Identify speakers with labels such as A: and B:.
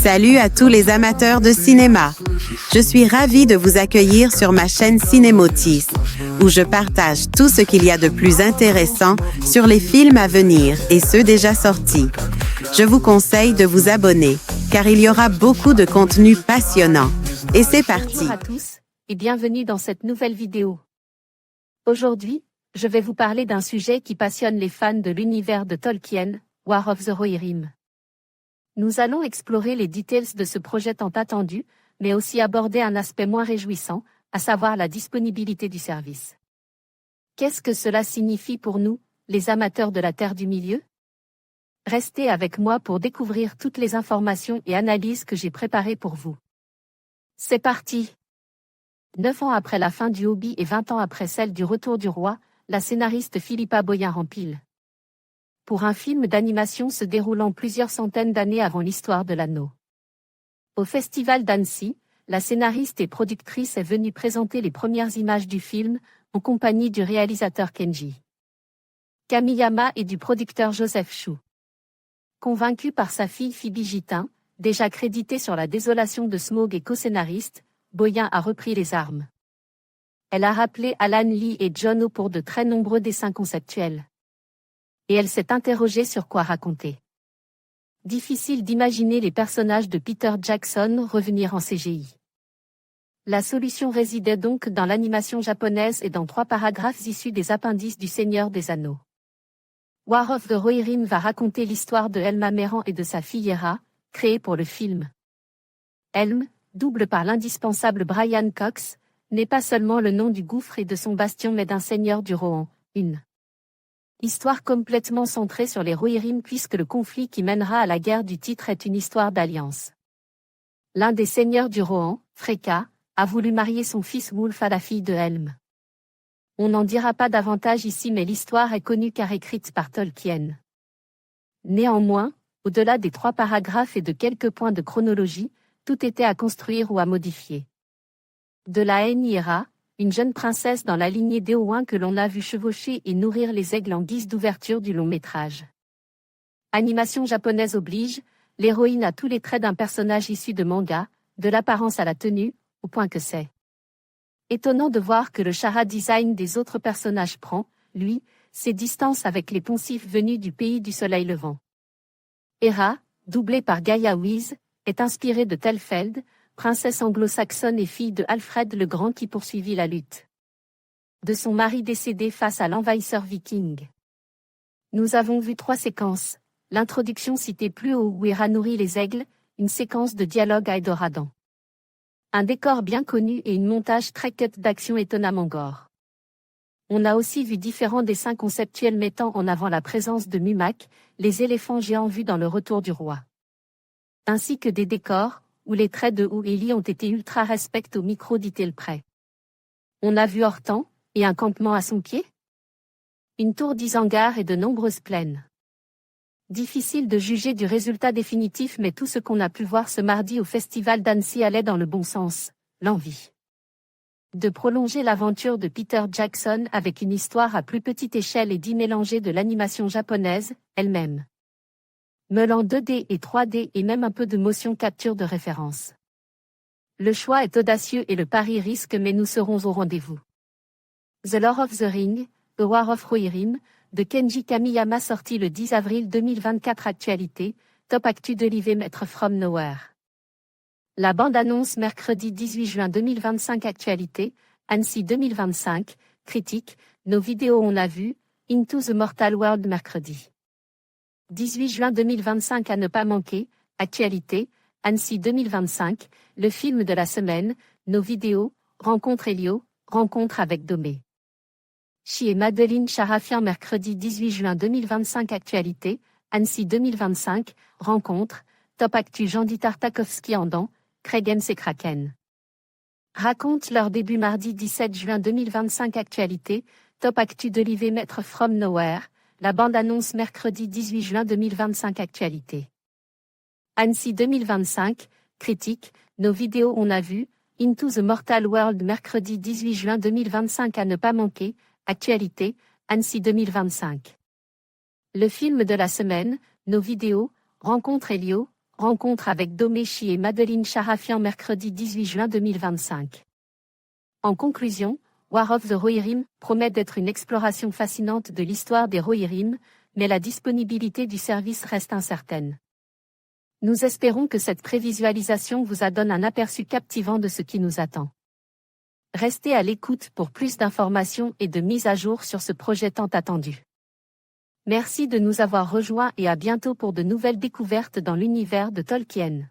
A: Salut à tous les amateurs de cinéma. Je suis ravie de vous accueillir sur ma chaîne Cinémotis, où je partage tout ce qu'il y a de plus intéressant sur les films à venir et ceux déjà sortis. Je vous conseille de vous abonner, car il y aura beaucoup de contenu passionnant. Et c'est parti.
B: Bonjour à tous, et bienvenue dans cette nouvelle vidéo. Aujourd'hui, je vais vous parler d'un sujet qui passionne les fans de l'univers de Tolkien, War of the Rohirrim. Nous allons explorer les details de ce projet tant attendu, mais aussi aborder un aspect moins réjouissant, à savoir la disponibilité du service. Qu'est-ce que cela signifie pour nous, les amateurs de la Terre du Milieu? Restez avec moi pour découvrir toutes les informations et analyses que j'ai préparées pour vous. C'est parti! 9 ans après la fin du Hobbit et 20 ans après celle du Retour du Roi, la scénariste Philippa Boyen rempile. Pour un film d'animation se déroulant plusieurs centaines d'années avant l'histoire de l'anneau. Au Festival d'Annecy, la scénariste et productrice est venue présenter les premières images du film, en compagnie du réalisateur Kenji Kamiyama et du producteur Joseph Chou. Convaincue par sa fille Phoebe Gitin, déjà créditée sur La Désolation de Smaug et co-scénariste, Boyen a repris les armes. Elle a rappelé Alan Lee et John O pour de très nombreux dessins conceptuels. Et elle s'est interrogée sur quoi raconter. Difficile d'imaginer les personnages de Peter Jackson revenir en CGI. La solution résidait donc dans l'animation japonaise et dans 3 paragraphes issus des appendices du Seigneur des Anneaux. War of the Rohirrim va raconter l'histoire de Helma Méran et de sa fille Hera, créée pour le film. Helm, double par l'indispensable Brian Cox, n'est pas seulement le nom du gouffre et de son bastion mais d'un seigneur du Rohan, une histoire complètement centrée sur les Rohirrim puisque le conflit qui mènera à la guerre du titre est une histoire d'alliance. L'un des seigneurs du Rohan, Freka, a voulu marier son fils Wulf à la fille de Helm. On n'en dira pas davantage ici mais l'histoire est connue car écrite par Tolkien. Néanmoins, au-delà des 3 paragraphes et de quelques points de chronologie, tout était à construire ou à modifier. De la Rhaenyra, une jeune princesse dans la lignée d'Éowyn que l'on a vu chevaucher et nourrir les aigles en guise d'ouverture du long métrage. Animation japonaise oblige, l'héroïne a tous les traits d'un personnage issu de manga, de l'apparence à la tenue, au point que c'est étonnant de voir que le chara design des autres personnages prend, lui, ses distances avec les poncifs venus du pays du soleil levant. Hera, doublée par Gaia Wyse, est inspirée de Telfeld, princesse anglo-saxonne et fille de Alfred le Grand qui poursuivit la lutte de son mari décédé face à l'envahisseur viking. Nous avons vu 3 séquences, l'introduction citée plus haut où Hera nourrit les aigles, une séquence de dialogue à Edoradan. Un décor bien connu et une montage très cut d'action étonnamment gore. On a aussi vu différents dessins conceptuels mettant en avant la présence de Mumak, les éléphants géants vus dans Le Retour du Roi. Ainsi que des décors, où les traits de Hu et Li ont été ultra respect au micro dit-il près. On a vu Hortan, et un campement à son pied? Une tour d'Isengard et de nombreuses plaines. Difficile de juger du résultat définitif mais tout ce qu'on a pu voir ce mardi au Festival d'Annecy allait dans le bon sens, l'envie de prolonger l'aventure de Peter Jackson avec une histoire à plus petite échelle et d'y mélanger de l'animation japonaise, elle-même. Mêlant 2D et 3D et même un peu de motion capture de référence. Le choix est audacieux et le pari risque mais nous serons au rendez-vous. The Lord of the Ring, The War of Rohirrim, de Kenji Kamiyama sorti le 10 avril 2024 actualité, top actu d'Olivier Maître From Nowhere. La bande-annonce mercredi 18 juin 2025 actualité, Annecy 2025, critique, nos vidéos on a vu, Into the Mortal World mercredi. 18 juin 2025 à ne pas manquer, actualité, Annecy 2025, le film de la semaine, nos vidéos, rencontre Elio, rencontre avec Domé. Chi et Madeleine Charafian mercredi 18 juin 2025 actualité, Annecy 2025, rencontre, top actu Jean-Di Tartakovsky en dents, Kregens et Kraken. Raconte leur début mardi 17 juin 2025 actualité, top actu d'Olivier Maître From Nowhere, la bande-annonce mercredi 18 juin 2025 actualité. Annecy 2025, critique, nos vidéos on a vu, Into the Mortal World mercredi 18 juin 2025 à ne pas manquer, actualité, Annecy 2025. Le film de la semaine, nos vidéos, rencontre Elio, Rencontre avec Domeshi et Madeline Charafian mercredi 18 juin 2025. En conclusion, War of the Rohirrim promet d'être une exploration fascinante de l'histoire des Rohirrim, mais la disponibilité du service reste incertaine. Nous espérons que cette prévisualisation vous a donné un aperçu captivant de ce qui nous attend. Restez à l'écoute pour plus d'informations et de mises à jour sur ce projet tant attendu. Merci de nous avoir rejoints et à bientôt pour de nouvelles découvertes dans l'univers de Tolkien.